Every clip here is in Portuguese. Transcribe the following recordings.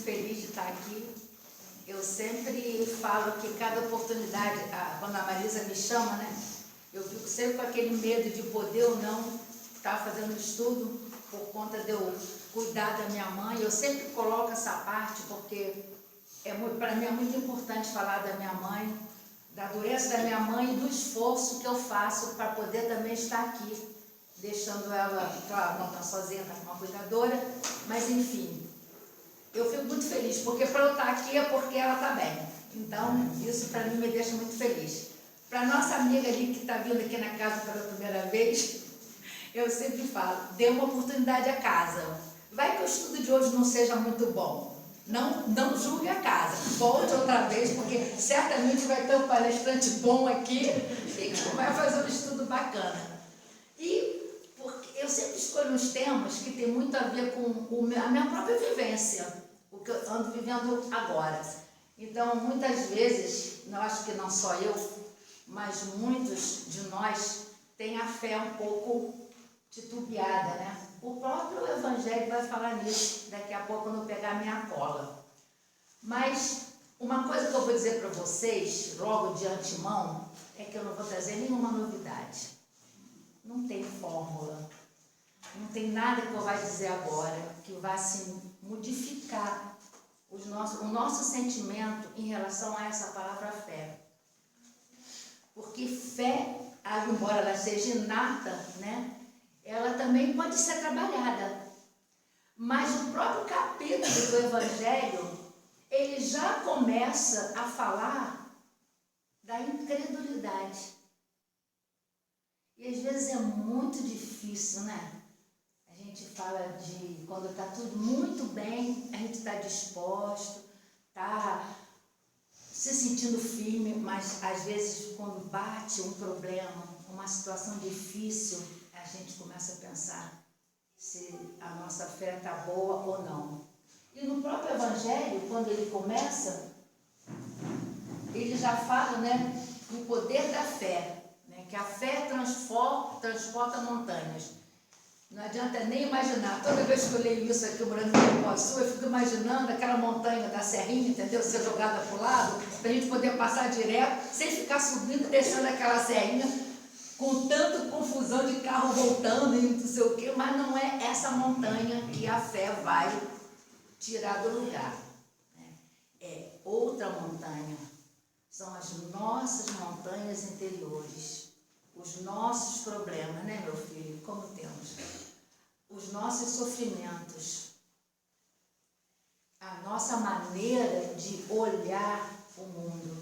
muito feliz de estar aqui. Eu sempre falo que cada oportunidade, quando a Marisa me chama, né? Eu fico sempre com aquele medo de poder ou não estar fazendo estudo por conta de eu cuidar da minha mãe. Eu sempre coloco essa parte porque para mim é muito importante falar da minha mãe, da doença da minha mãe e do esforço que eu faço para poder também estar aqui, deixando ela, claro, não está sozinha, está com uma cuidadora, mas enfim, eu fico muito feliz, porque para eu estar aqui é porque ela está bem. Então, isso para mim me deixa muito feliz. Para a nossa amiga ali que está vindo aqui na casa pela primeira vez, eu sempre falo, dê uma oportunidade à casa. Vai que o estudo de hoje não seja muito bom. Não julgue a casa. Volte outra vez, porque certamente vai ter um palestrante bom aqui e que vai fazer um estudo bacana. E porque eu sempre escolho uns temas que tem muito a ver com a minha própria vivência, o que eu ando vivendo agora. Então, muitas vezes, eu acho que não só eu, mas muitos de nós têm a fé um pouco titubeada, né? O próprio Evangelho vai falar nisso, daqui a pouco quando eu pegar a minha cola. Mas uma coisa que eu vou dizer para vocês, logo de antemão, é que eu não vou trazer nenhuma novidade. Não tem fórmula, não tem nada que eu vá dizer agora que vá assim, modificar o nosso sentimento em relação a essa palavra fé. Porque fé, embora ela seja inata, né, ela também pode ser trabalhada. Mas o próprio capítulo do Evangelho, ele já começa a falar da incredulidade. E às vezes é muito difícil, né? A gente fala de quando está tudo muito bem, a gente está disposto, está se sentindo firme, mas às vezes quando bate um problema, uma situação difícil, a gente começa a pensar se a nossa fé está boa ou não. E no próprio Evangelho, quando ele começa, ele já fala, né, o poder da fé. Que a fé transporta montanhas. Não adianta nem imaginar. Toda vez que eu leio isso aqui, morando no Rio Grande do Sul, eu fico imaginando aquela montanha da Serrinha, entendeu? Ser jogada para o lado, para a gente poder passar direto, sem ficar subindo e descendo aquela serrinha, com tanta confusão de carro voltando e não sei o quê, mas não é essa montanha que a fé vai tirar do lugar. É outra montanha. São as nossas montanhas interiores. Os nossos problemas, né, meu filho? Como temos? Os nossos sofrimentos. A nossa maneira de olhar o mundo.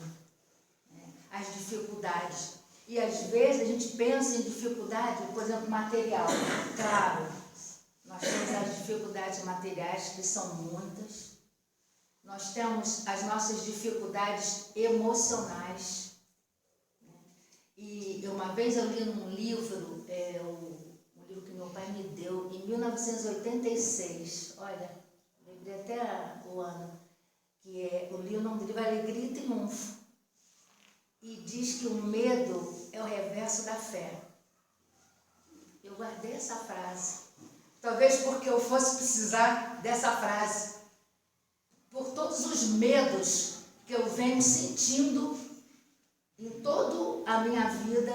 Né? As dificuldades. E às vezes a gente pensa em dificuldade, por exemplo, material. Claro, nós temos as dificuldades materiais, que são muitas. Nós temos as nossas dificuldades emocionais. E uma vez eu li num livro, um livro que meu pai me deu, em 1986, olha, lembrei até o ano, que eu li o nome do livro Alegria e Triunfo, e diz que o medo é o reverso da fé. Eu guardei essa frase, talvez porque eu fosse precisar dessa frase, por todos os medos que eu venho sentindo em toda a minha vida,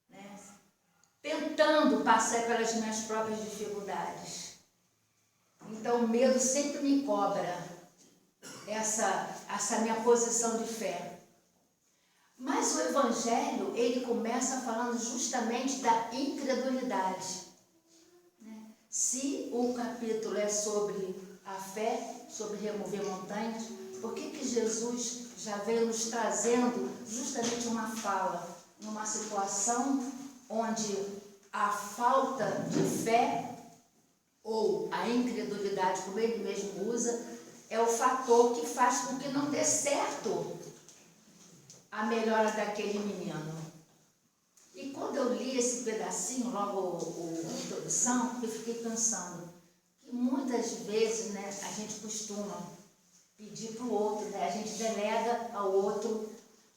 né, tentando passar pelas minhas próprias dificuldades. Então o medo sempre me cobra essa minha posição de fé. Mas o Evangelho, ele começa falando justamente da incredulidade. Né? Se o capítulo é sobre a fé, sobre remover montanhas, por que Jesus já veio nos trazendo justamente uma fala, numa situação onde a falta de fé ou a incredulidade, como ele mesmo usa, é o fator que faz com que não dê certo a melhora daquele menino. E quando eu li esse pedacinho, logo a introdução, eu fiquei pensando que muitas vezes, né, a gente costuma pedir para o outro, né? A gente delega ao outro,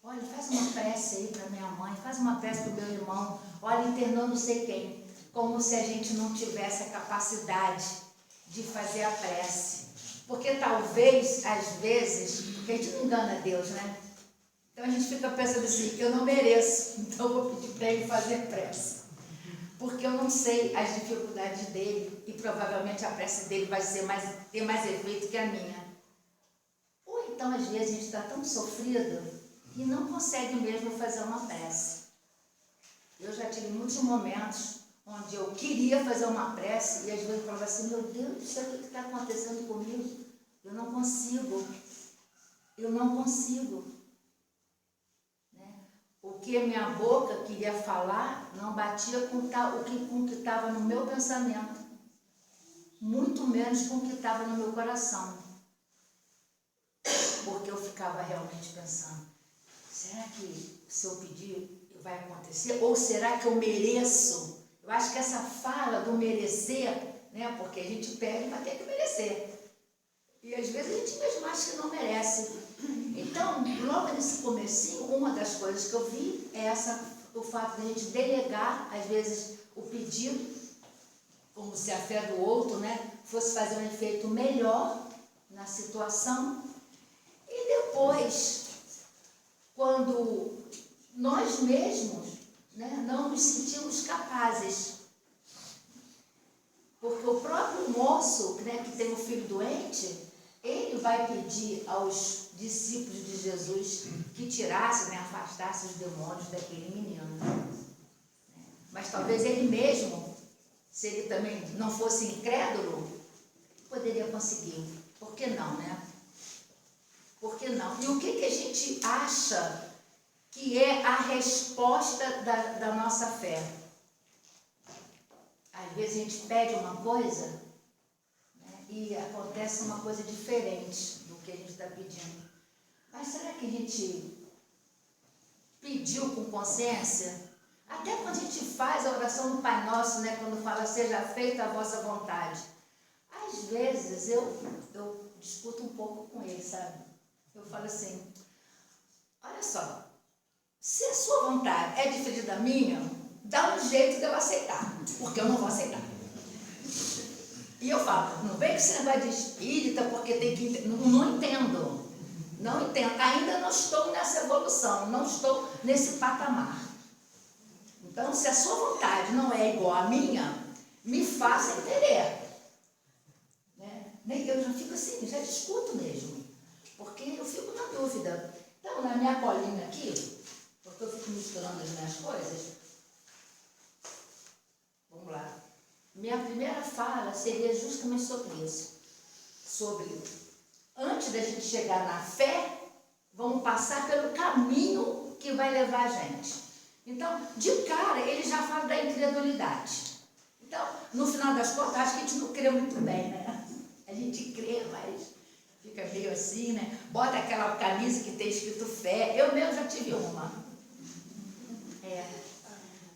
olha, faz uma prece aí para minha mãe, faz uma prece para o meu irmão, olha, internou não sei quem, como se a gente não tivesse a capacidade de fazer a prece. Porque talvez, às vezes, porque a gente não engana Deus, né? Então a gente fica pensando assim, eu não mereço, então eu vou pedir para ele fazer pressa. Porque eu não sei as dificuldades dele e provavelmente a pressa dele vai ter mais efeito que a minha. Ou então, às vezes, a gente está tão sofrido que não consegue mesmo fazer uma prece. Eu já tive muitos momentos onde eu queria fazer uma prece e às vezes eu falava assim, meu Deus do céu, o que está acontecendo comigo? Eu não consigo. Né? O que a minha boca queria falar não batia com o que estava no meu pensamento, muito menos com o que estava no meu coração. Porque eu ficava realmente pensando, será que se eu pedir vai acontecer? Ou será que eu mereço? Eu acho que essa fala do merecer, né? Porque a gente pede, mas tem que merecer. E às vezes a gente mesmo acha que não merece. Então, logo nesse comecinho, uma das coisas que eu vi é o fato de a gente delegar, às vezes, o pedido, como se a fé do outro, né, fosse fazer um efeito melhor na situação. E depois, quando nós mesmos, né, não nos sentimos capazes, porque o próprio moço, né, que tem o filho doente, ele vai pedir aos discípulos de Jesus que tirassem, né, afastassem os demônios daquele menino. Mas talvez ele mesmo, se ele também não fosse incrédulo, poderia conseguir. Por que não, né? Por que não? E o que a gente acha que é a resposta da nossa fé? Às vezes a gente pede uma coisa, né, e acontece uma coisa diferente do que a gente está pedindo. Mas será que a gente pediu com consciência? Até quando a gente faz a oração do Pai Nosso, né, quando fala, seja feita a vossa vontade. Às vezes eu discuto um pouco com ele, sabe? Eu falo assim, olha só, se a sua vontade é diferente da minha, dá um jeito de eu aceitar, porque eu não vou aceitar. E eu falo, não vem que esse negócio de espírita, porque tem que... Não entendo. Não entendo. Ainda não estou nessa evolução, não estou nesse patamar. Então, se a sua vontade não é igual à minha, me faça entender. Né? Eu já fico assim, já discuto mesmo. Porque eu fico na dúvida. Então, na minha colinha aqui, porque eu fico misturando as minhas coisas. Vamos lá. Minha primeira fala seria justamente sobre isso. Sobre, antes da gente chegar na fé, vamos passar pelo caminho que vai levar a gente. Então, de cara, ele já fala da incredulidade. Então, no final das contas, acho que a gente não crê muito bem, né? A gente crê, mas fica meio assim, né? Bota aquela camisa que tem escrito fé. Eu mesmo já tive uma.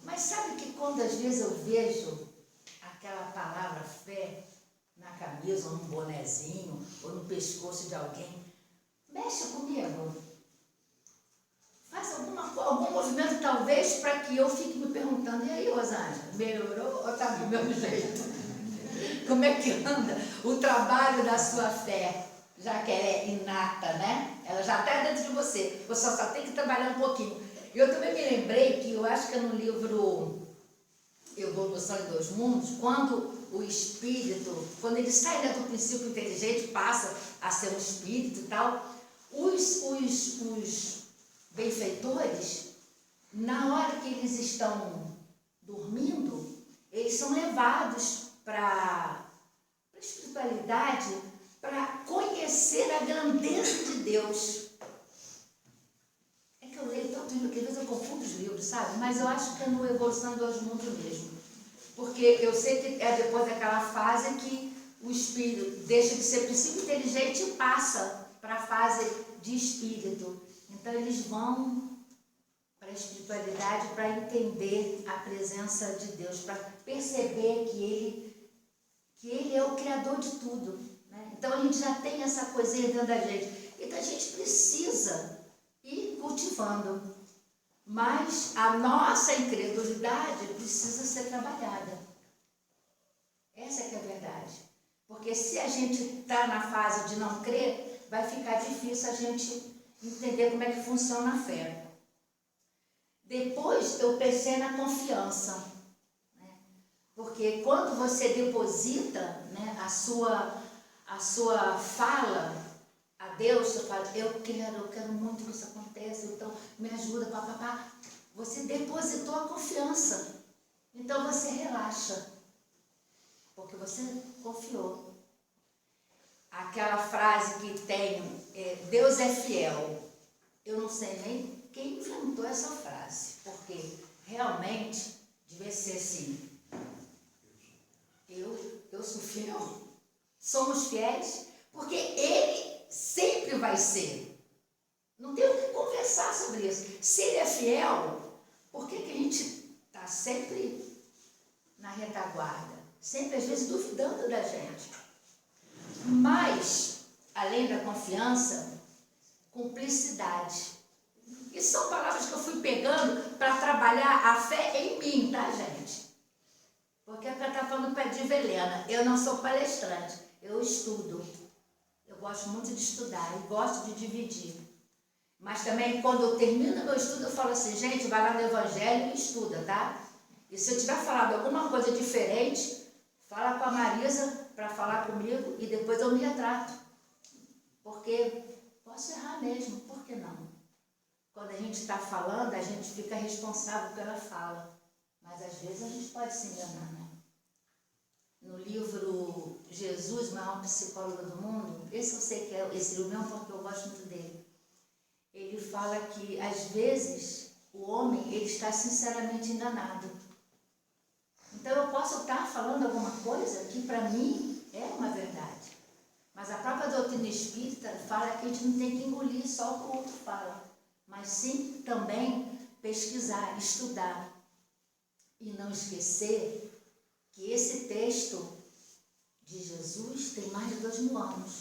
Mas sabe que quando às vezes eu vejo aquela palavra fé na camisa, ou num bonezinho, ou no pescoço de alguém, mexe comigo. Faz algum movimento, talvez, para que eu fique me perguntando, e aí, Rosângela, melhorou ou está do mesmo jeito? Como é que anda o trabalho da sua fé? Já que ela é inata, né? Ela já está dentro de você. Você só tem que trabalhar um pouquinho. Eu também me lembrei que eu acho que é no livro Evolução em Dois Mundos, quando o espírito, quando ele sai do princípio inteligente, passa a ser um espírito e tal, os benfeitores, na hora que eles estão dormindo, eles são levados para a espiritualidade, para conhecer a grandeza de Deus. É que eu leio tanto livro que às vezes eu confundo os livros, sabe? Mas eu acho que é no Evolução em Dois Mundos mesmo. Porque eu sei que é depois daquela fase que o espírito deixa de ser princípio inteligente e passa para a fase de espírito. Então eles vão para a espiritualidade para entender a presença de Deus, para perceber que Ele é o Criador de tudo. Né? Então a gente já tem essa coisinha dentro da gente. Então a gente precisa ir cultivando. Mas a nossa incredulidade precisa ser trabalhada. Essa é que é a verdade. Porque se a gente está na fase de não crer, vai ficar difícil a gente entender como é que funciona a fé. Depois eu pensei na confiança, né? Porque quando você deposita, né, a sua fala a Deus, você fala, eu quero muito que isso aconteça, então me ajuda, papapá. Você depositou a confiança, então você relaxa, porque você confiou. Aquela frase que tem, Deus é fiel. Eu não sei nem quem inventou essa frase, porque realmente devia ser assim. Eu sou fiel. Somos fiéis, porque Ele sempre vai ser. Não tem o que conversar sobre isso. Se Ele é fiel, por que a gente está sempre na retaguarda? Sempre, às vezes, duvidando da gente. Mas, além da confiança, cumplicidade. E são palavras que eu fui pegando para trabalhar a fé em mim, tá, gente? Porque é para estar falando para a Divelena. Eu não sou palestrante, eu estudo. Eu gosto muito de estudar e gosto de dividir. Mas também, quando eu termino meu estudo, eu falo assim, gente, vai lá no Evangelho e estuda, tá? E se eu tiver falado alguma coisa diferente, fala com a Marisa para falar comigo e depois eu me retrato. Porque posso errar mesmo, por que não? Quando a gente está falando, a gente fica responsável pela fala. Mas às vezes a gente pode se enganar, né? No livro Jesus, o maior psicólogo do mundo, esse eu sei que é esse livro mesmo porque eu gosto muito dele. Ele fala que às vezes o homem ele está sinceramente enganado. Então eu posso estar falando alguma coisa que para mim é uma verdade. Mas a própria doutrina espírita fala que a gente não tem que engolir só o que o outro fala, mas sim também pesquisar, estudar. E não esquecer que esse texto de Jesus tem mais de 2000 anos.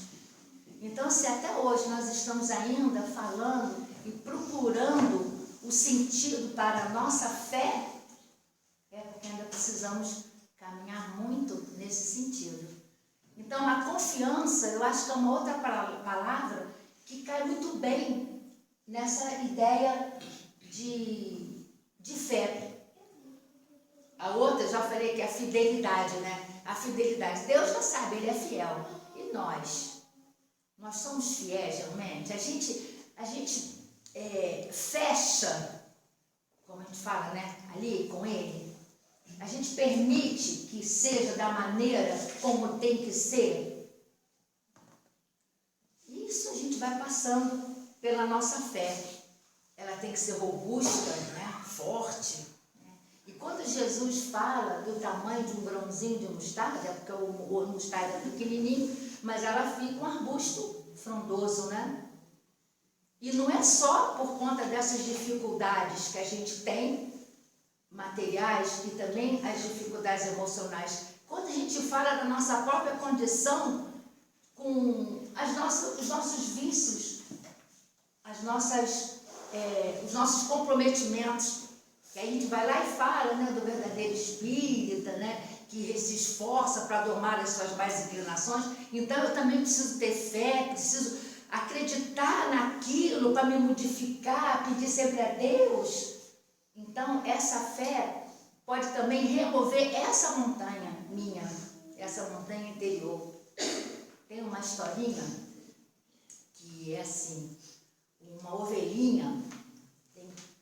Então, se até hoje nós estamos ainda falando e procurando o sentido para a nossa fé, é porque ainda precisamos caminhar muito nesse sentido. Então, a confiança, eu acho que é uma outra palavra que cai muito bem nessa ideia de fé. A outra, já falei que é a fidelidade, né? A fidelidade. Deus já sabe, Ele é fiel. E nós? Nós somos fiéis, realmente? A gente fecha, como a gente fala, né? Ali com Ele. A gente permite que seja da maneira como tem que ser. Isso a gente vai passando pela nossa fé. Ela tem que ser robusta, né? Forte. E quando Jesus fala do tamanho de um grãozinho de mostarda, porque o mostarda é pequenininho, mas ela fica um arbusto frondoso, né? E não é só por conta dessas dificuldades que a gente tem, materiais, e também as dificuldades emocionais. Quando a gente fala da nossa própria condição, com os nossos vícios, os nossos comprometimentos, que a gente vai lá e fala, né, do verdadeiro espírita, né, que se esforça para domar as suas mais inclinações. Então eu também preciso ter fé, preciso acreditar naquilo para me modificar, pedir sempre a Deus. Então essa fé pode também remover essa montanha minha, essa montanha interior. Tem uma historinha que é assim, uma ovelhinha,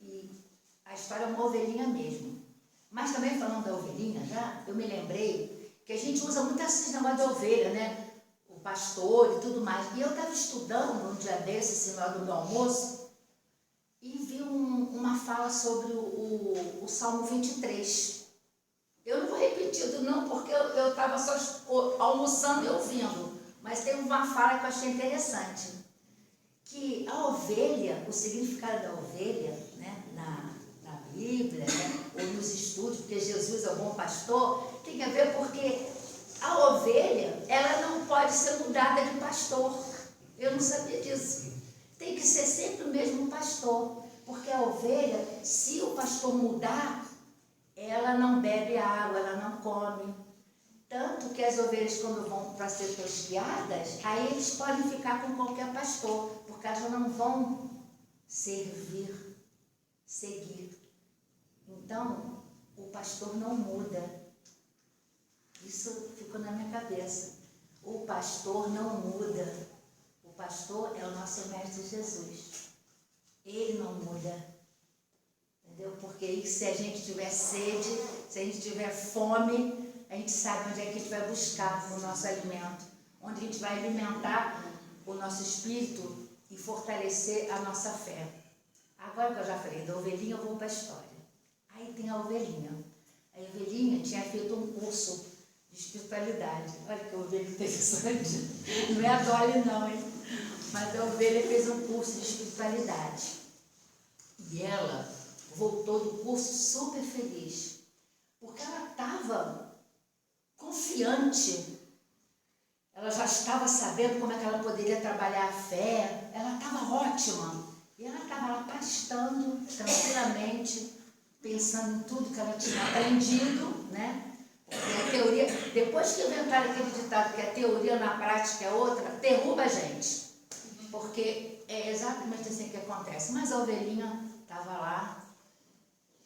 e a história é uma ovelhinha mesmo. Mas também falando da ovelhinha, já, eu me lembrei que a gente usa muito esse negócio de ovelha, né? O pastor e tudo mais. E eu estava estudando um dia desses, na hora do meu almoço, e vi uma fala sobre o Salmo 23. Eu não vou repetir tudo não, porque eu estava só almoçando e ouvindo. Mas tem uma fala que eu achei interessante. Que a ovelha, o significado da ovelha, né, na Bíblia, né, ou nos estudos, porque Jesus é o bom pastor, tem a ver porque a ovelha, ela não pode ser mudada de pastor. Eu não sabia disso. Tem que ser sempre o mesmo pastor, porque a ovelha, se o pastor mudar, ela não bebe água, ela não come. Tanto que as ovelhas, quando vão para ser tosquiadas, aí eles podem ficar com qualquer pastor, porque elas não vão seguir. Então, o pastor não muda. Isso ficou na minha cabeça. O pastor não muda. O pastor é o nosso Mestre Jesus. Ele não muda. Entendeu? Porque se a gente tiver sede, se a gente tiver fome, a gente sabe onde é que a gente vai buscar o nosso alimento. Onde a gente vai alimentar o nosso espírito e fortalecer a nossa fé. Agora que eu já falei da ovelhinha, eu vou para a história. Aí tem a ovelhinha. A ovelhinha tinha feito um curso de espiritualidade. Olha que ovelha interessante. Não é a Dolly não, hein? Mas a ovelha fez um curso de espiritualidade. E ela voltou do curso super feliz. Porque ela estava confiante. Ela já estava sabendo como é que ela poderia trabalhar a fé. Ela estava ótima. E ela estava lá pastando tranquilamente, pensando em tudo que ela tinha aprendido, né? Porque a teoria, depois que inventaram aquele ditado que a teoria na prática é outra, derruba a gente. Porque é exatamente assim que acontece. Mas a ovelhinha estava lá,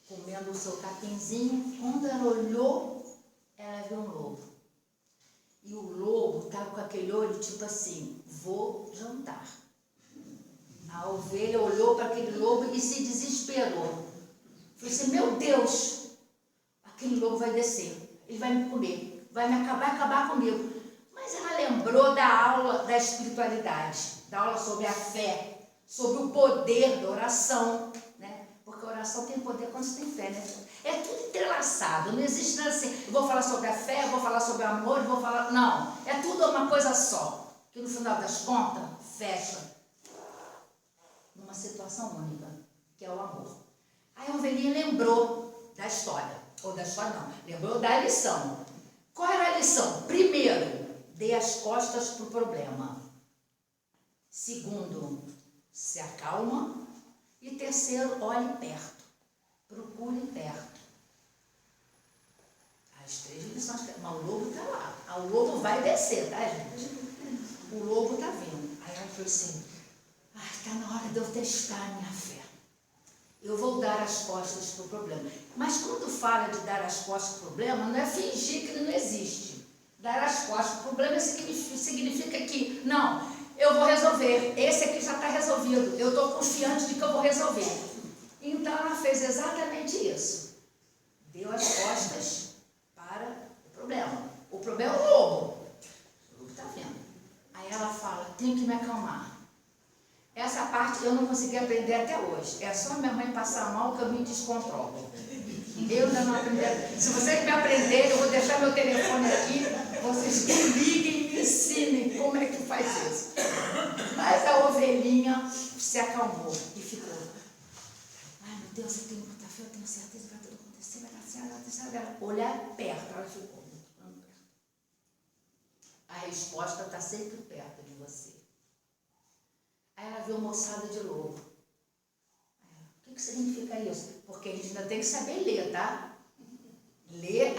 comendo o seu capinzinho. Quando ela olhou, ela viu um lobo. E o lobo estava com aquele olho tipo assim, vou jantar. A ovelha olhou para aquele lobo e se desesperou. Falou assim, meu Deus, aquele lobo vai descer, ele vai me comer, vai acabar comigo. Mas ela lembrou da aula da espiritualidade, da aula sobre a fé, sobre o poder da oração, né? Porque a oração tem poder quando você tem fé, né? É tudo entrelaçado, não existe nada assim, eu vou falar sobre a fé, eu vou falar sobre o amor, eu vou falar... Não, é tudo uma coisa só, que no final das contas, fecha numa situação única, que é o amor. Aí a ovelhinha lembrou da história, ou da história não, lembrou da lição. Qual era a lição? Primeiro, dê as costas para o problema. Segundo, se acalma. E terceiro, olhe perto, procure perto. As 3 lições, mas o lobo está lá, o lobo vai descer, tá, gente? O lobo está vindo. Aí ela falou assim, está na hora de eu testar a minha fé. Eu vou dar as costas para o problema. Mas quando fala de dar as costas para o problema, não é fingir que ele não existe. Dar as costas para o problema significa que, não, eu vou resolver. Esse aqui já está resolvido. Eu estou confiante de que eu vou resolver. Então ela fez exatamente isso. Deu as costas para o problema. O problema é o lobo. O lobo está vendo. Aí ela fala, tenho que me acalmar. Essa parte eu não consegui aprender até hoje. É só minha mãe passar mal que eu me descontrolo. Eu ainda não aprendi. Se vocês me aprenderem, eu vou deixar meu telefone aqui. Vocês me liguem e me ensinem como é que faz isso. Mas a ovelhinha se acalmou e ficou. Ai, meu Deus, eu tenho muita fé, eu tenho certeza que vai tudo acontecer, vai dar certo, vai dar certo. Olhar perto, ela ficou muito perto. A resposta está sempre perto de você. Aí ela viu moçada de lobo. O que significa isso? Porque a gente ainda tem que saber ler, tá? Ler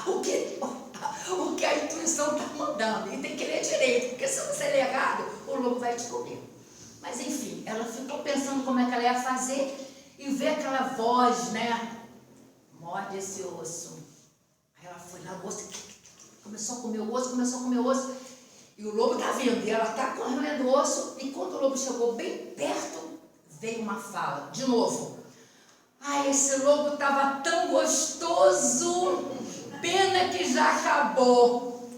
o que a intuição está mandando. E tem que ler direito, porque se você ler errado, o lobo vai te comer. Mas enfim, ela ficou pensando como é que ela ia fazer e vê aquela voz, né? Morde esse osso. Aí ela foi lá, o osso, começou a comer o osso, e o lobo está vindo, e ela está correndo o osso, e quando o lobo chegou bem perto, veio uma fala, de novo. Ai, esse lobo estava tão gostoso, pena que já acabou.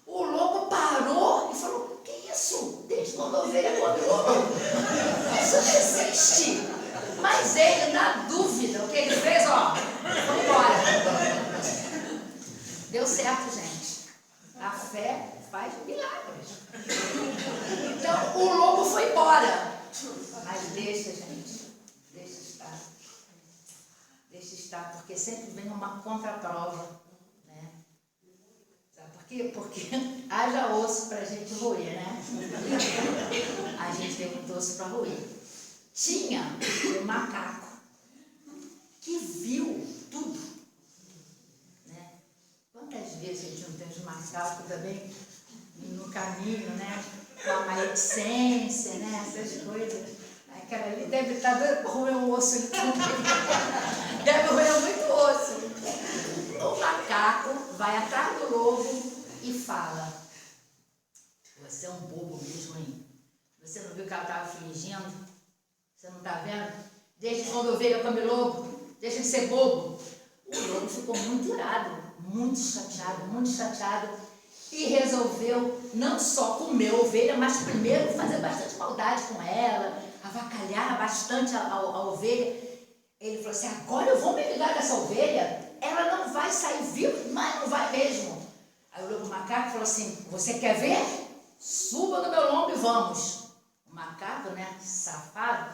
O lobo parou e falou, que isso? Desde quando a ovelha come lobo? Isso não existe. Mas ele, na dúvida, o que ele fez, ó, foi embora. Deu certo, gente. A fé faz milagres. Então, o lobo foi embora. Mas deixa, gente. Deixa estar. Deixa estar, porque sempre vem uma contraprova, né? Sabe por quê? Porque haja osso para a gente roer, né? A gente tem muito osso para roer. Tinha um macaco que viu tudo, né? Quantas vezes macaco também no caminho, né? Com a maledicência, né? Essas coisas. Aquela ali deve estar doida para roer um osso ali também. Deve roer muito osso. O macaco vai atrás do lobo e fala: você é um bobo mesmo, hein? Você não viu que ela estava fingindo? Você não está vendo? Desde quando a ovelha come lobo, deixa de ser bobo. O lobo ficou muito irado, muito chateado e resolveu não só comer a ovelha, mas primeiro fazer bastante maldade com ela, avacalhar bastante a ovelha. Ele falou assim: agora eu vou me livrar dessa ovelha, ela não vai sair viva, mas não vai mesmo. Aí o lobo macaco falou assim: você quer ver? Suba no meu lombo e vamos. O macaco, né, safado,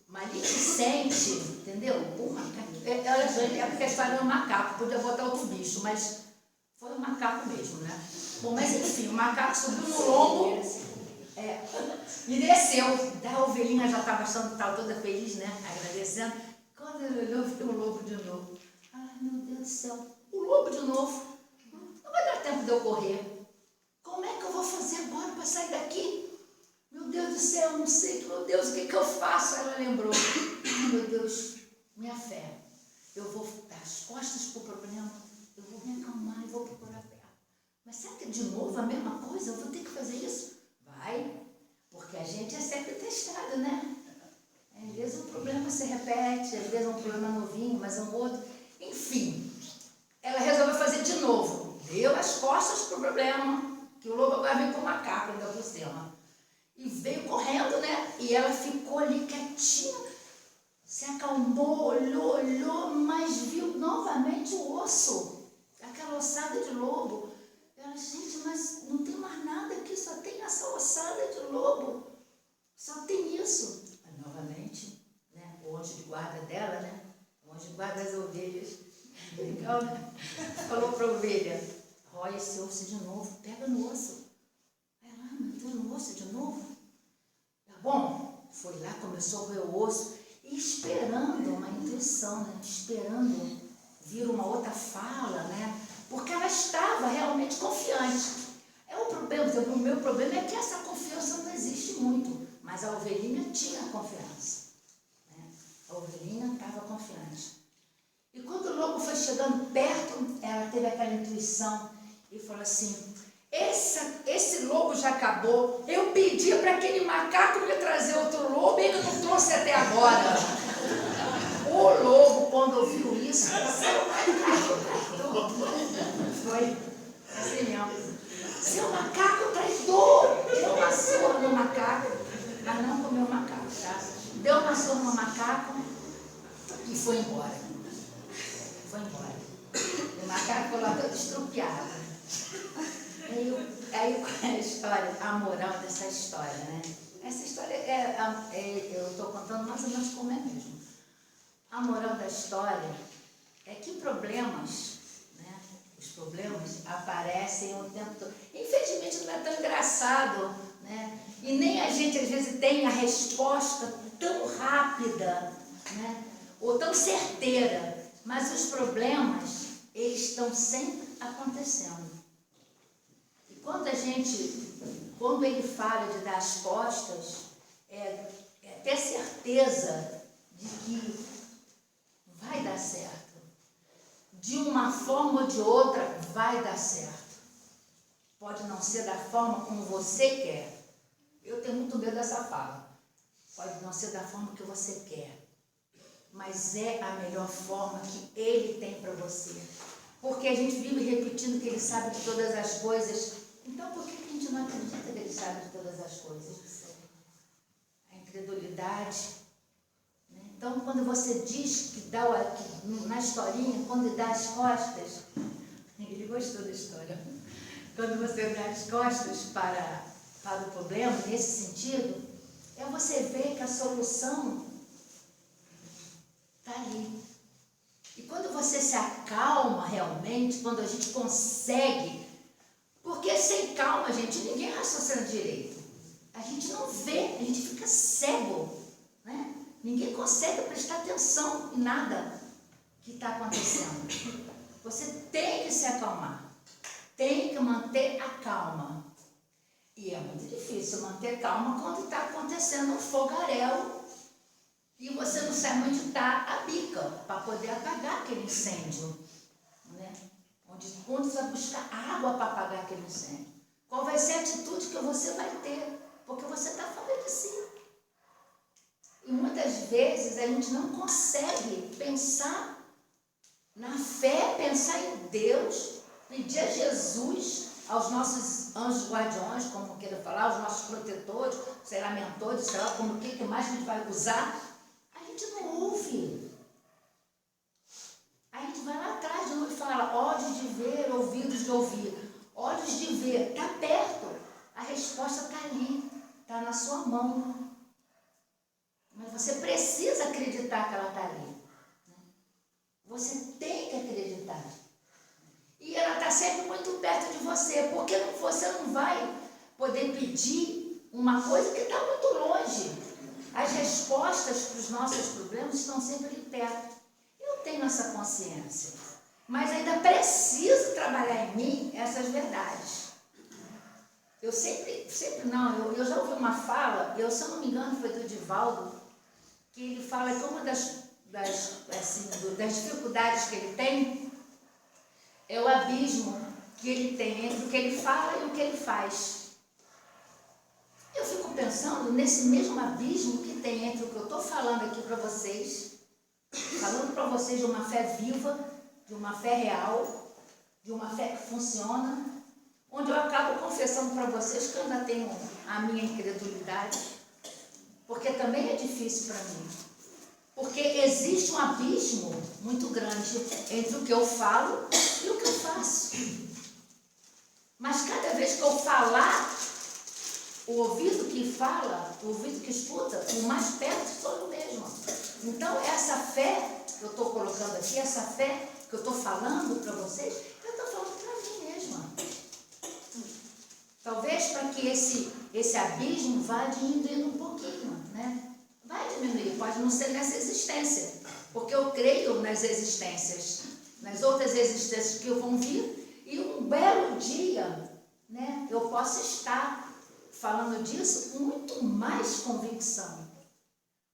maledicente, entendeu? O macaco, é porque a história é um macaco, podia botar outro bicho, mas foi um macaco mesmo, né? Bom, mas enfim, o macaco subiu no lombo e desceu. A ovelhinha já estava toda feliz, né? Agradecendo. Quando ele olhou, viu o lobo de novo. Ai, meu Deus do céu, o lobo de novo. Não vai dar tempo de eu correr. Como é que eu vou fazer agora para sair daqui? Meu Deus do céu, não sei, meu Deus, o que eu faço? Ela lembrou: meu Deus, minha fé, eu vou dar as costas para o problema, eu vou me acalmar e vou procurar fé. Mas será que de novo a mesma coisa? Eu vou ter que fazer isso? Vai, porque a gente é sempre testado, né? Às vezes um problema se repete, às vezes um problema novinho, mas um outro. Enfim, ela resolveu fazer de novo. Deu as costas para o problema, que o lobo agora veio com o macaco ainda por cima. E veio correndo, né? E ela ficou ali quietinha, se acalmou, olhou, mas viu novamente o osso, aquela ossada de lobo. Ela: gente, mas não tem mais nada aqui, só tem essa ossada de lobo, só tem isso. Aí, novamente, né? O anjo de guarda dela, né? O anjo de guarda das ovelhas, legal, né? Falou para a ovelha: rói esse osso de novo, pega no osso. Ela: entrou no osso de novo? Tá bom, foi lá, começou a ver o osso e esperando uma intuição, né? Esperando vir uma outra fala, né? Porque ela estava realmente confiante. O problema, o meu problema é que essa confiança não existe muito, mas a ovelhinha tinha confiança, né? A ovelhinha estava confiante. E quando o lobo foi chegando perto, ela teve aquela intuição e falou assim: esse lobo já acabou. Eu pedi para aquele macaco me trazer outro lobo e ele não trouxe até agora. O lobo, quando ouviu isso, seu macaco traidor. Foi assim mesmo. Seu macaco traidor. Deu uma surra no macaco, mas não comeu o macaco, tá? Deu uma surra no macaco e foi embora. Foi embora. O macaco ficou lá todo estrupiado. Aí a história, a moral dessa história, né? Essa história eu estou contando mais ou menos como é mesmo. A moral da história é que problemas, né? Os problemas aparecem o tempo todo. Infelizmente não é tão engraçado, né? E nem a gente às vezes tem a resposta tão rápida, né? Ou tão certeira. Mas os problemas, eles estão sempre acontecendo. Quando ele fala de dar as costas, é ter certeza de que vai dar certo. De uma forma ou de outra, vai dar certo. Pode não ser da forma como você quer. Eu tenho muito medo dessa fala. Pode não ser da forma que você quer. Mas é a melhor forma que ele tem para você. Porque a gente vive repetindo que ele sabe de todas as coisas. Então, por que a gente não acredita que ele sabe de todas as coisas? A incredulidade. Né? Então, quando você diz que dá na historinha, quando dá as costas, ele gostou da história. Quando você dá as costas para o problema, nesse sentido, é você ver que a solução está ali. E quando você se acalma realmente, quando a gente consegue. Porque sem calma, gente, ninguém raciocina direito. A gente não vê, a gente fica cego, né? Ninguém consegue prestar atenção em nada que está acontecendo. Você tem que se acalmar. tem que manter a calma. E é muito difícil manter calma quando está acontecendo um fogaréu e você não sabe onde está a bica para poder apagar aquele incêndio, né? Onde você vai buscar água para apagar aquele incêndio? Qual vai ser a atitude que você vai ter? Porque você está fora de si. E muitas vezes a gente não consegue pensar na fé, pensar em Deus, pedir a Jesus, aos nossos anjos guardiões, como queira falar, aos nossos protetores, sei lá, mentores, sei lá, como o que mais a gente vai usar. A gente não ouve. A gente vai lá atrás de novo e fala, olhos de ver, ouvidos de ouvir. Olhos de ver, está perto. A resposta está ali, está na sua mão. Mas você precisa acreditar que ela está ali. Você tem que acreditar. E ela está sempre muito perto de você, porque você não vai poder pedir uma coisa que está muito longe. As respostas para os nossos problemas estão sempre ali perto. Eu tenho essa consciência, mas ainda preciso trabalhar em mim essas verdades. Eu eu já ouvi uma fala, se eu não me engano foi do Divaldo, que ele fala que uma das dificuldades que ele tem é o abismo que ele tem entre o que ele fala e o que ele faz. Eu fico pensando nesse mesmo abismo que tem entre o que eu estou falando aqui para vocês, falando para vocês de uma fé viva, de uma fé real, de uma fé que funciona, onde eu acabo confessando para vocês que eu ainda tenho a minha incredulidade, porque também é difícil para mim. Porque existe um abismo muito grande entre o que eu falo e o que eu faço. Mas cada vez que eu falar, o ouvido que fala, o ouvido que escuta, o mais perto sou eu mesma. Então, essa fé que eu estou colocando aqui, essa fé que eu estou falando para vocês, eu estou falando para mim mesma. Talvez para que esse abismo vá diminuindo um pouquinho, né? Vai diminuir, pode não ser nessa existência, porque eu creio nas existências, nas outras existências que vão vir, e um belo dia, né, eu posso estar falando disso com muito mais convicção,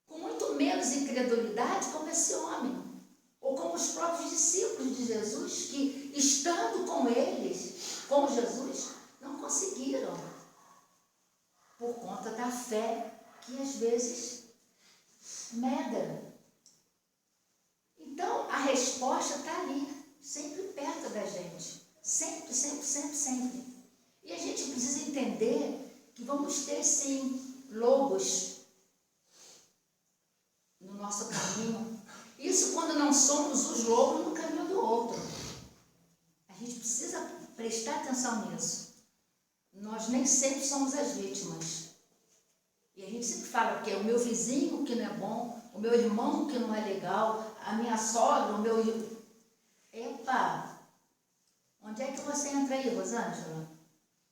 com muito menos incredulidade como esse homem, ou como os próprios discípulos de Jesus, que estando com eles, com Jesus, não conseguiram, por conta da fé que às vezes medra. Então, a resposta está ali, sempre perto da gente. Sempre, sempre, sempre, sempre. E a gente precisa entender que vamos ter, sim, lobos no nosso caminho. Isso quando não somos os lobos no caminho do outro. A gente precisa prestar atenção nisso. Nós nem sempre somos as vítimas. E a gente sempre fala, porque é o meu vizinho que não é bom, o meu irmão que não é legal, a minha sogra, o meu... Epa! Onde é que você entra aí, Rosângela?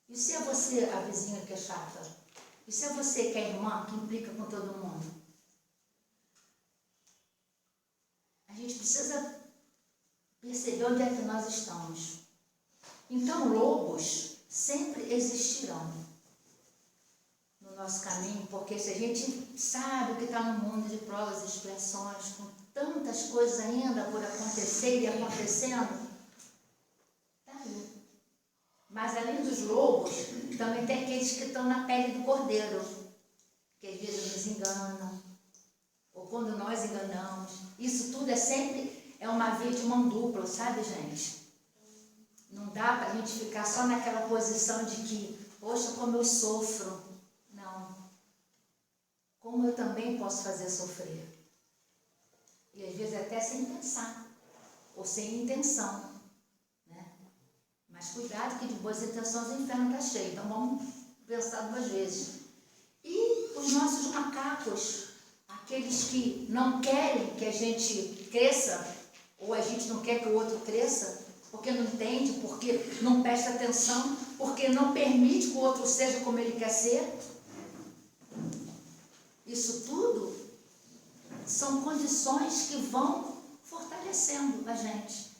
E se é você a vizinha que é chata? E se é você que é irmã, que implica com todo mundo? A gente precisa perceber onde é que nós estamos. Então, lobos sempre existirão no nosso caminho, porque se a gente sabe que está no mundo de provas e expiações, com tantas coisas ainda por acontecer e acontecendo, está aí. Mas além dos lobos, também tem aqueles que estão na pele do cordeiro, que às vezes nos enganam, ou quando nós enganamos. Isso tudo é uma via de mão dupla, sabe, gente? Não dá para a gente ficar só naquela posição de que, poxa, como eu sofro. Não. Como eu também posso fazer sofrer. E às vezes até sem pensar, ou sem intenção. Né? Mas cuidado que de boas intenções o inferno está cheio. Então vamos pensar 2 vezes. E os nossos macacos, aqueles que não querem que a gente cresça, ou a gente não quer que o outro cresça, porque não entende, porque não presta atenção, porque não permite que o outro seja como ele quer ser. Isso tudo são condições que vão fortalecendo a gente.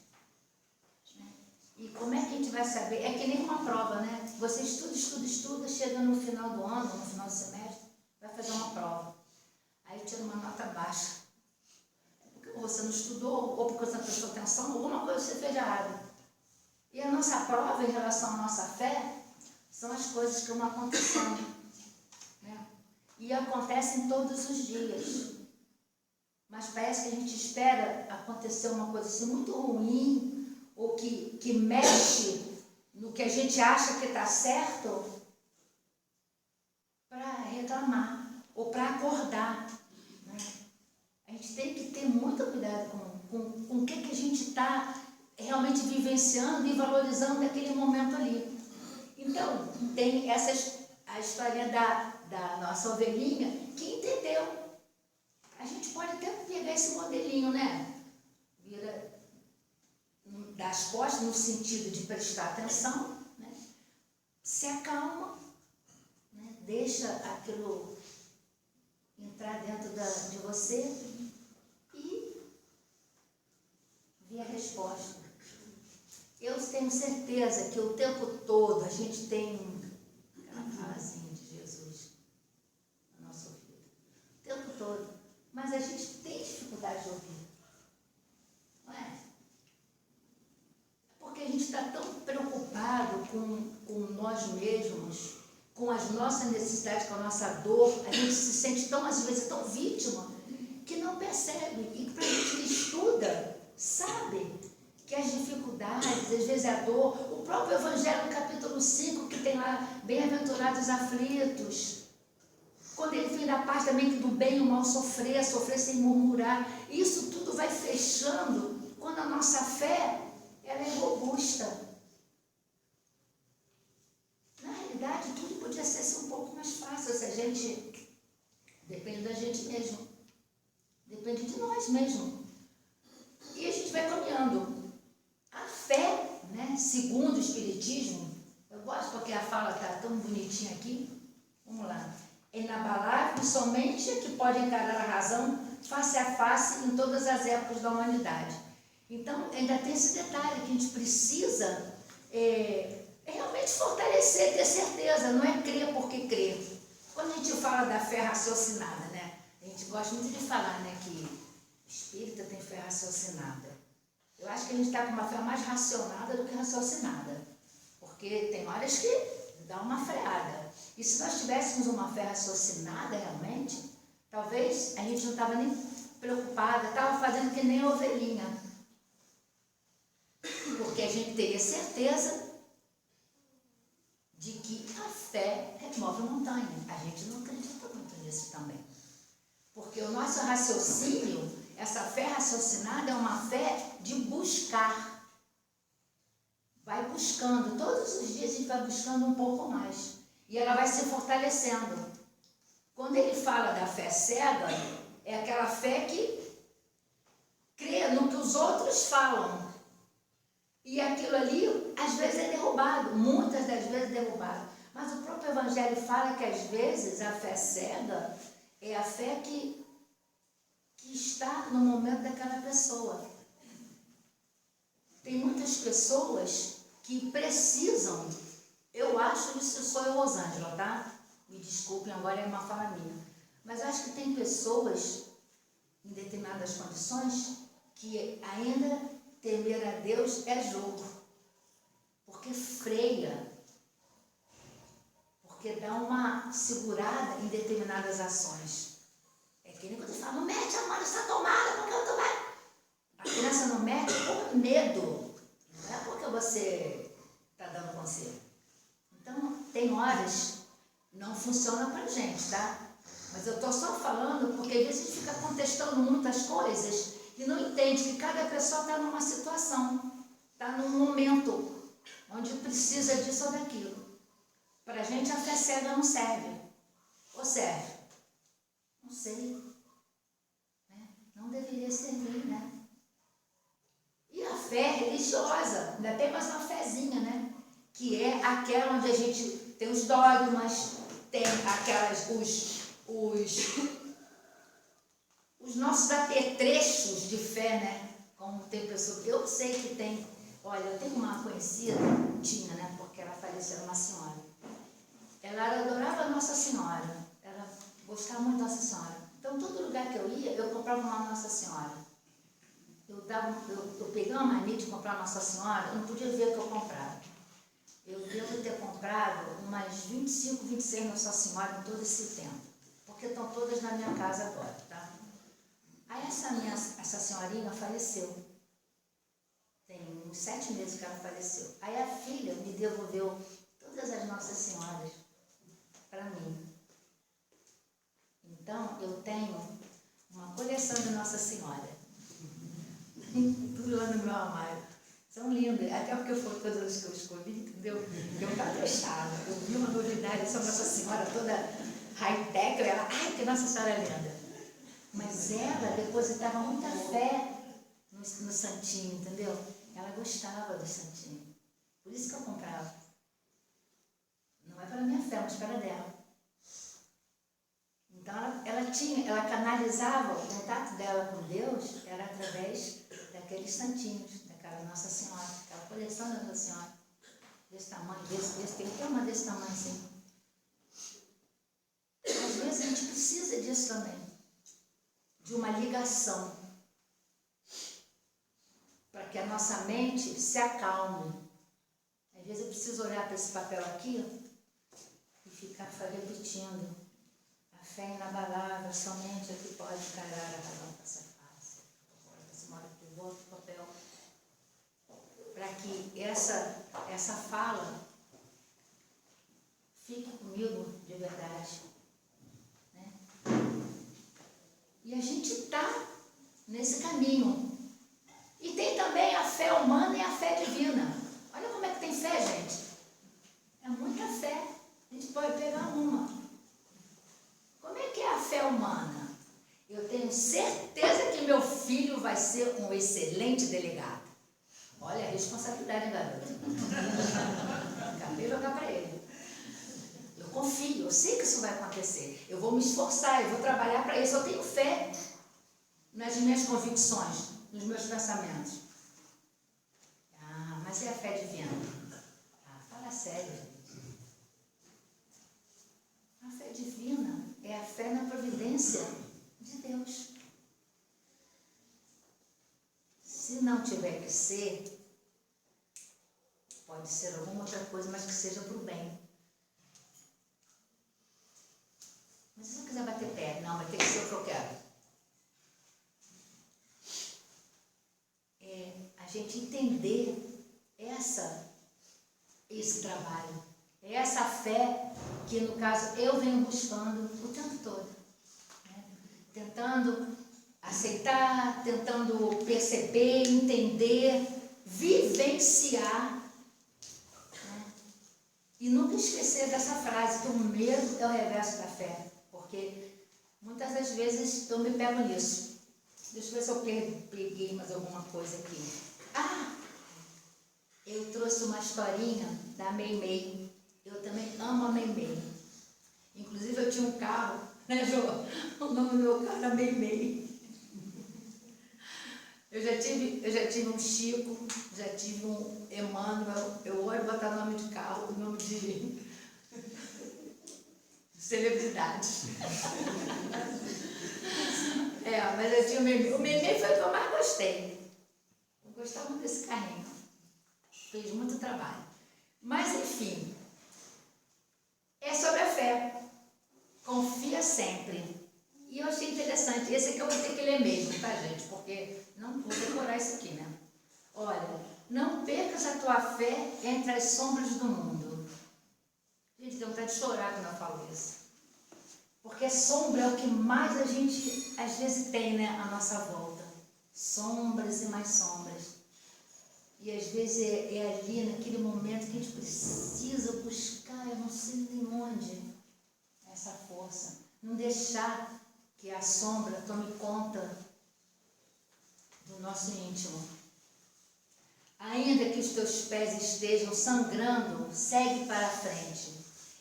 E como é que a gente vai saber? É que nem uma prova, né? Você estuda, chega no final do ano, no final do semestre, vai fazer uma prova. Aí tira uma nota baixa. Ou você não estudou, ou porque você não prestou atenção, alguma coisa você fez de errado. E a nossa prova em relação à nossa fé são as coisas que vão acontecendo, né? E acontecem todos os dias. Mas parece que a gente espera acontecer uma coisa assim muito ruim, ou que mexe no que a gente acha que está certo, para reclamar, ou para acordar, né? A gente tem que ter muito cuidado com o que a gente está realmente vivenciando e valorizando naquele momento ali. Então, tem a história da nossa ovelhinha que entendeu. A gente pode até pegar esse modelinho, né? Vira das costas, no sentido de prestar atenção, né? Se acalma, né? Deixa aquilo entrar dentro de você e vê a resposta. Eu tenho certeza que o tempo todo a gente tem aquela falazinha de Jesus na nossa vida. O tempo todo. Mas a gente tem dificuldade de ouvir. Não é? Porque a gente está tão preocupado com nós mesmos, com as nossas necessidades, com a nossa dor. A gente se sente tão, às vezes, tão vítima, que não percebe. E para a gente que estuda, sabe que as dificuldades, às vezes a dor, o próprio Evangelho no capítulo 5, que tem lá, bem-aventurados os aflitos, quando ele vem da parte também do bem e o mal sofrer sem murmurar, isso tudo vai fechando quando a nossa fé, ela é robusta. Na realidade, tudo podia ser um pouco mais fácil se a gente, depende da gente mesmo, depende de nós mesmo. E a gente vai caminhando. A fé, né, segundo o Espiritismo, eu gosto porque a fala está tão bonitinha aqui, vamos lá. É inabalável e somente que pode encarar a razão face a face em todas as épocas da humanidade. Então, ainda tem esse detalhe que a gente precisa realmente fortalecer, ter certeza, não é crer porque crer. Quando a gente fala da fé raciocinada, né, a gente gosta muito de falar, né, que espírita tem fé raciocinada. Eu acho que a gente está com uma fé mais racionada do que raciocinada, porque tem horas que dá uma freada. E se nós tivéssemos uma fé raciocinada realmente, talvez a gente não estava nem preocupada, estava fazendo que nem ovelhinha. Porque a gente teria certeza de que a fé remove montanha. A gente não acredita muito nisso também. Porque o nosso raciocínio, essa fé raciocinada é uma fé de buscar. Vai buscando, todos os dias a gente vai buscando um pouco mais. E ela vai se fortalecendo. Quando ele fala da fé cega, é aquela fé que crê no que os outros falam. E aquilo ali, às vezes, é derrubado. Muitas das vezes é derrubado. Mas o próprio Evangelho fala que, às vezes, a fé cega é a fé que está no momento daquela pessoa. Tem muitas pessoas que precisam, eu acho isso, sou eu, Rosângela, tá? Me desculpem, agora é uma fala minha. Mas acho que tem pessoas, em determinadas condições, que ainda temer a Deus é jogo. Porque freia. Porque dá uma segurada em determinadas ações. É que nem quando você fala, não mete a mão nessa tomada, porque eu tô mais... A criança não mete por medo. Não é porque você está dando conselho. Então, tem horas, não funciona pra gente, tá? Mas eu estou só falando porque às vezes a gente fica contestando muitas coisas e não entende que cada pessoa está numa situação, está num momento onde precisa disso ou daquilo. Para a gente a fé cega não serve. Ou serve? Não sei. Né? Não deveria servir, né? E a fé religiosa, ainda tem mais uma fezinha, né? Que é aquela onde a gente tem os dogmas, tem aquelas, os nossos apetrechos de fé, né? Como tem pessoas, eu sei que tem Olha, eu tenho uma conhecida, tinha, né? Porque ela faleceu, era uma senhora. Ela adorava a Nossa Senhora. Ela gostava muito da Nossa Senhora. Então, todo lugar que eu ia, eu comprava uma Nossa Senhora. Eu peguei uma mania de comprar Nossa Senhora, eu não podia ver o que eu comprava. Eu devo ter comprado umas 25, 26 Nossa Senhora em todo esse tempo. Porque estão todas na minha casa agora, tá? Aí essa senhorinha faleceu. Tem uns 7 meses que ela faleceu. Aí a filha me devolveu todas as Nossas Senhoras para mim. Então, eu tenho uma coleção de Nossa Senhora. Tudo lá no meu armário. São lindas, até porque foram todas as que eu escolhi, entendeu? Eu caprichava. Eu vi uma novidade, essa Nossa Senhora toda high-tech, ela, ai, que Nossa Senhora linda. Mas ela depositava muita fé no santinho, entendeu? Ela gostava do santinho. Por isso que eu comprava. Não é para a minha fé, mas para a dela. Então ela canalizava o contato dela com Deus, era através daqueles santinhos, daquela Nossa Senhora, aquela coleção da Nossa Senhora. Desse tamanho, tem que ter uma desse tamanho assim. Às vezes a gente precisa disso também. De uma ligação. Para que a nossa mente se acalme. Às vezes eu preciso olhar para esse papel aqui e ficar repetindo. A fé inabalável, somente a que pode encarar a razão face a face. Você mora aqui, volta o papel. Para que essa fala fique comigo de verdade. Né? E a gente está nesse caminho. E tem também a fé humana e a fé divina. Olha como é que tem fé, gente. É muita fé. A gente pode pegar uma. Como é que é a fé humana? Eu tenho certeza que meu filho vai ser um excelente delegado. Olha a responsabilidade, garoto. Acabei de jogar para ele. Eu confio, eu sei que isso vai acontecer. Eu vou me esforçar, eu vou trabalhar para isso. Eu tenho fé nas minhas convicções, nos meus pensamentos. Ah, mas é a fé divina. Ah, fala sério, gente. A fé divina é a fé na providência de Deus. Se não tiver que ser, pode ser alguma outra coisa, mas que seja para o bem. Mas se eu quiser bater pé, não, vai ter que ser o que eu quero. A gente entender esse trabalho, essa fé que, no caso, eu venho buscando o tempo todo. Né? Tentando aceitar, tentando perceber, entender, vivenciar. Né? E nunca esquecer dessa frase, que o medo é o reverso da fé. Porque muitas das vezes eu me pego nisso. Deixa eu ver se eu peguei mais alguma coisa aqui. Ah! Eu trouxe uma historinha da Meimei. Eu também amo a Meimei. Inclusive eu tinha um carro, né, Jô? O nome do meu carro era Meimei. Eu já tive um Chico, já tive um Emmanuel. Eu olho botar nome de carro, nome de celebridade. Mas eu tinha o Meimei. O Meimei foi o que eu mais gostei. Eu gostava muito desse carrinho. Fez muito trabalho. Mas, enfim, é sobre a fé. Confia sempre. E eu achei interessante. Esse aqui eu vou ter que ler mesmo, tá, gente? Porque não vou decorar isso aqui, né? Olha, não percas a tua fé entre as sombras do mundo. Gente, deu vontade de chorar quando eu falo isso. Porque sombra é o que mais a gente, às vezes, tem, né, à nossa volta. Sombras e mais sombras. E às vezes é ali, naquele momento, que a gente precisa buscar, eu não sei nem onde, essa força. Não deixar que a sombra tome conta do nosso íntimo. Ainda que os teus pés estejam sangrando, segue para a frente,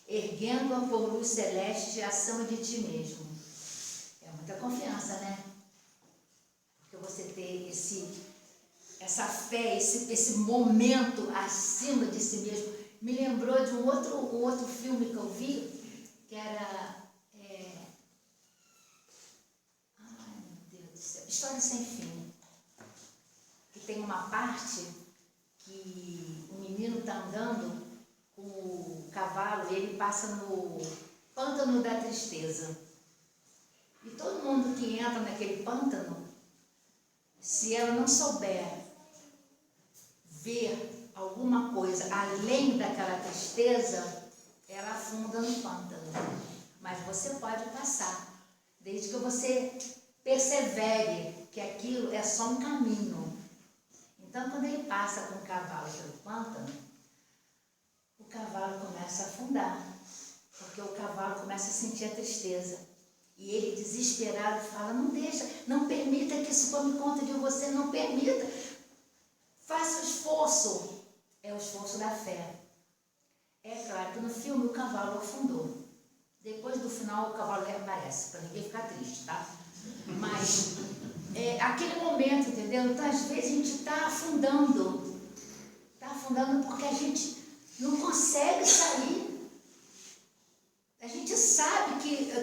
erguendo-a por luz celeste acima de ti mesmo. É muita confiança, né? Porque você ter essa fé, esse momento acima de si mesmo, me lembrou de um outro filme que eu vi, que era, ai meu Deus do céu, História Sem Fim, que tem uma parte que o menino está andando com o cavalo e ele passa no pântano da tristeza. E todo mundo que entra naquele pântano, se ela não souber ver alguma coisa além daquela tristeza, ela afunda no pântano. Mas você pode passar, desde que você persevere que aquilo é só um caminho. Então, quando ele passa com o cavalo pelo pântano, o cavalo começa a afundar, porque o cavalo começa a sentir a tristeza. E ele, desesperado, fala, não deixa, não permita que isso tome conta de você, não permita. Faça o esforço. É o esforço da fé. É claro que no filme o cavalo afundou. Depois do final o cavalo reaparece, para ninguém ficar triste, tá? Mas aquele momento, entendeu? Então às vezes a gente está afundando porque a gente não consegue sair. A gente sabe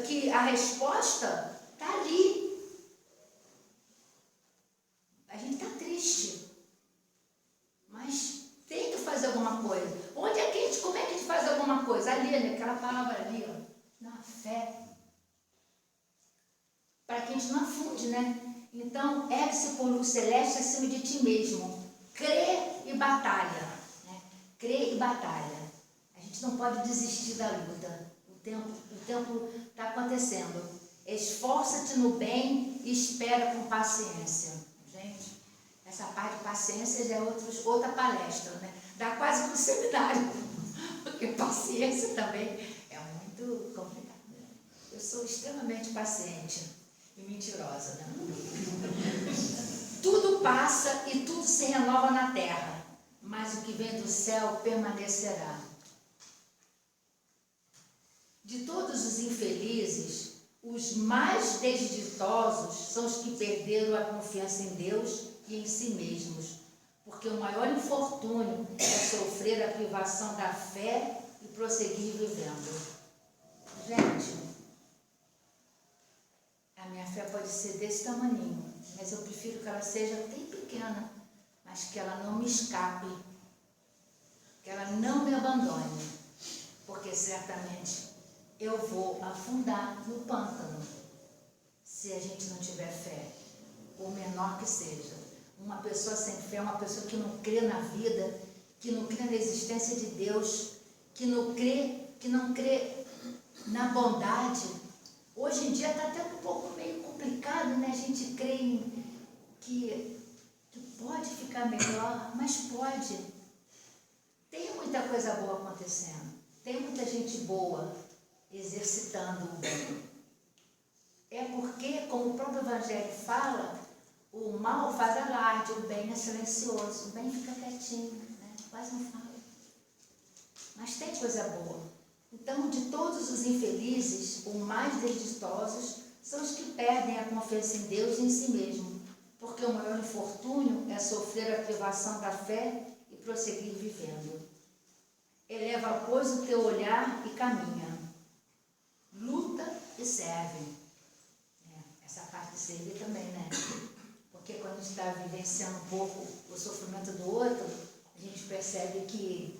que a resposta está ali. A gente está triste, mas tem que fazer alguma coisa. Onde é que como é que a gente faz alguma coisa? Ali, naquela palavra ali, ó, na fé. Para que a gente não afunde, né? Então, ergue-se por luz celeste acima de ti mesmo. Crê e batalha. Né? Crê e batalha. A gente não pode desistir da luta. O tempo está acontecendo. Esforça-te no bem e espera com paciência. Gente, essa parte de paciência já é outra palestra, né? Dá quase um seminário, porque paciência também é muito complicado. Né? Eu sou extremamente paciente e mentirosa, né? Tudo passa e tudo se renova na terra, mas o que vem do céu permanecerá. De todos os infelizes, os mais desditosos são os que perderam a confiança em Deus e em si mesmos, porque o maior infortúnio é sofrer a privação da fé e prosseguir vivendo. Gente, a minha fé pode ser desse tamaninho, mas eu prefiro que ela seja bem pequena, mas que ela não me escape, que ela não me abandone, porque certamente eu vou afundar no pântano se a gente não tiver fé, por menor que seja. Uma pessoa sem fé é uma pessoa que não crê na vida, que não crê na existência de Deus, que não crê na bondade. Hoje em dia está até um pouco meio complicado, né? A gente crê que pode ficar melhor, mas pode. Tem muita coisa boa acontecendo, tem muita gente boa exercitando o bem. É porque, como o próprio Evangelho fala, o mal faz alarde, o bem é silencioso, o bem fica quietinho, né? Quase não fala. Mas tem coisa boa. Então, de todos os infelizes, os mais desditosos são os que perdem a confiança em Deus e em si mesmo, porque o maior infortúnio é sofrer a privação da fé e prosseguir vivendo. Eleva, pois, o teu olhar e caminha. Luta e serve. Essa parte de servir também, né? Porque quando a gente está vivenciando um pouco o sofrimento do outro, a gente percebe que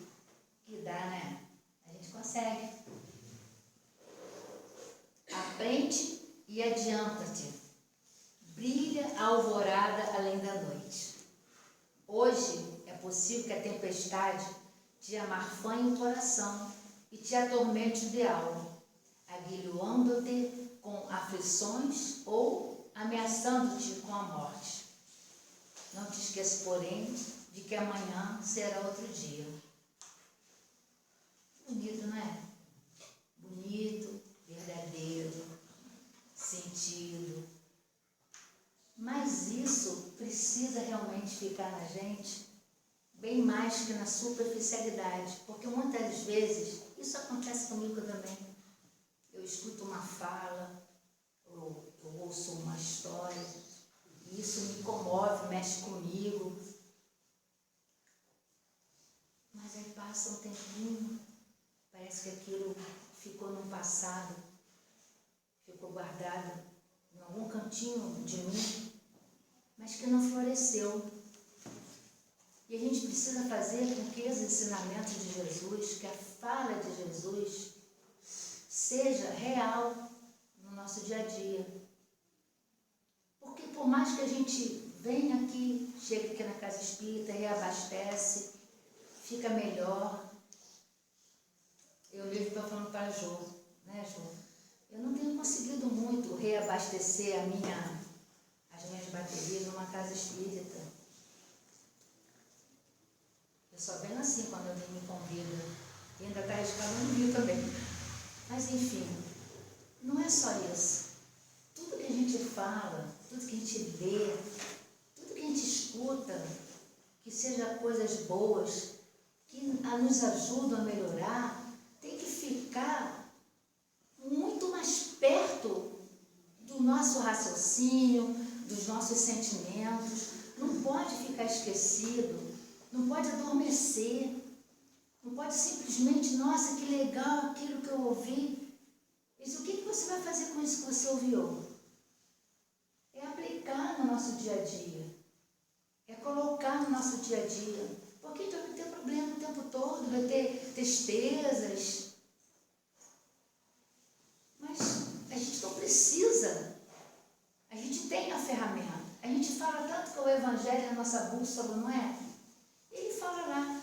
dá, né? A gente consegue. Aprende e adianta-te. Brilha a alvorada além da noite. Hoje é possível que a tempestade te amarfanhe o coração e te atormente de alma, aguilhando-te com aflições ou ameaçando-te com a morte. Não te esqueça, porém, de que amanhã será outro dia. Bonito, não é? Bonito, verdadeiro, sentido. Mas isso precisa realmente ficar na gente bem mais que na superficialidade, porque muitas vezes isso acontece comigo também. Eu escuto uma fala, eu ouço uma história, e isso me comove, mexe comigo, passa um tempinho, parece que aquilo ficou no passado, ficou guardado em algum cantinho de mim, mas que não floresceu. E a gente precisa fazer com que os ensinamentos de Jesus, que a fala de Jesus, seja real no nosso dia a dia. Porque por mais que a gente venha aqui, chega aqui na casa espírita, reabastece, fica melhor. Eu mesmo estou falando para a Jo, né, Jo? Eu não tenho conseguido muito reabastecer as minhas baterias numa casa espírita. Eu só venho assim quando alguém me convida. E ainda está arriscado no Rio também. Mas enfim, não é só isso. Tudo que a gente fala, tudo que a gente vê, tudo que a gente escuta, que seja coisas boas, que nos ajudam a melhorar, tem que ficar muito mais perto do nosso raciocínio, dos nossos sentimentos. Não pode ficar esquecido, não pode adormecer, não pode simplesmente, nossa, que legal aquilo que eu ouvi. Mas o que você vai fazer com isso que você ouviu? É aplicar no nosso dia a dia, é colocar no nosso dia a dia, porque a gente vai ter problema o tempo todo, vai ter tristezas, mas a gente não precisa, a gente tem a ferramenta, a gente fala tanto que o Evangelho é a nossa bússola, não é? Ele fala lá,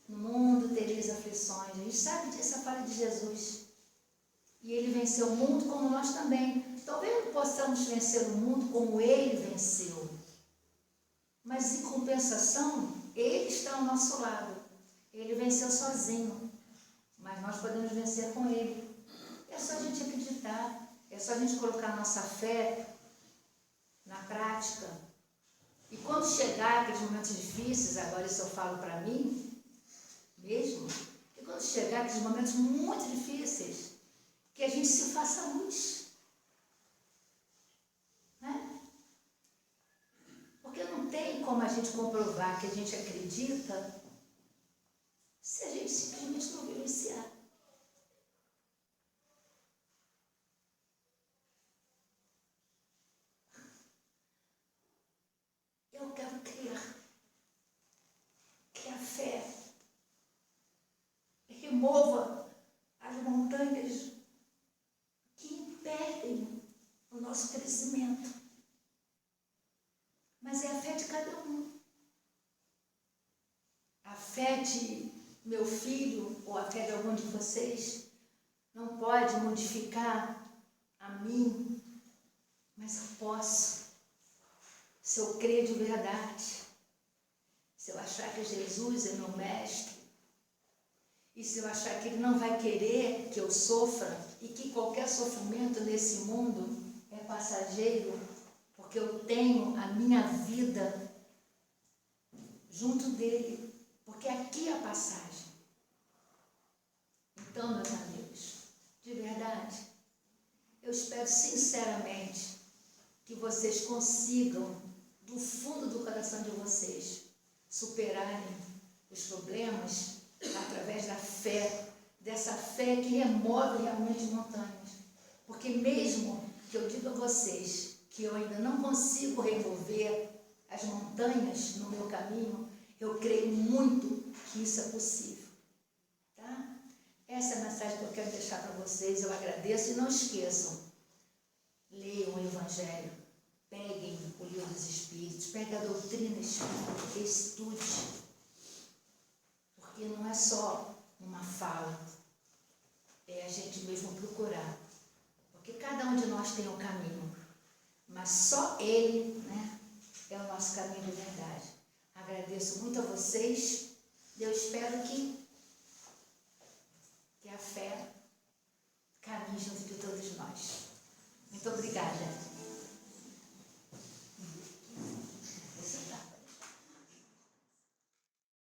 no mundo tereis aflições, a gente sabe disso, a fala de Jesus. E ele venceu o mundo como nós também. Talvez não possamos vencer o mundo como ele venceu. Mas em compensação, ele está ao nosso lado. Ele venceu sozinho. Mas nós podemos vencer com ele. É só a gente acreditar. É só a gente colocar a nossa fé na prática. E quando chegar aqueles momentos difíceis, agora isso eu falo para mim mesmo, e quando chegar aqueles momentos muito difíceis, que a gente se faça luz, né? Porque não tem como a gente comprovar que a gente acredita se a gente simplesmente não vivenciar. Eu quero crer que a fé remova as montanhas que impedem o nosso crescimento. Mas é a fé de cada um. A fé de meu filho ou a fé de algum de vocês não pode modificar a mim, mas eu posso. Se eu crer de verdade, se eu achar que Jesus é meu mestre, e se eu achar que ele não vai querer que eu sofra e que qualquer sofrimento nesse mundo é passageiro, porque eu tenho a minha vida junto dele, porque aqui é a passagem. Então, meus amigos, de verdade, eu espero sinceramente que vocês consigam, do fundo do coração de vocês, superarem os problemas através da fé, dessa fé que remove realmente montanhas. Porque mesmo que eu diga a vocês que eu ainda não consigo remover as montanhas no meu caminho, eu creio muito que isso é possível. Tá? Essa é a mensagem que eu quero deixar para vocês. Eu agradeço e não esqueçam, leiam o Evangelho, peguem o Livro dos Espíritos, peguem a doutrina espírita, estude. Porque não é só uma fala, é a gente mesmo procurar. Porque cada um de nós tem um caminho, mas só ele, né, é o nosso caminho de verdade. Agradeço muito a vocês, eu espero que a fé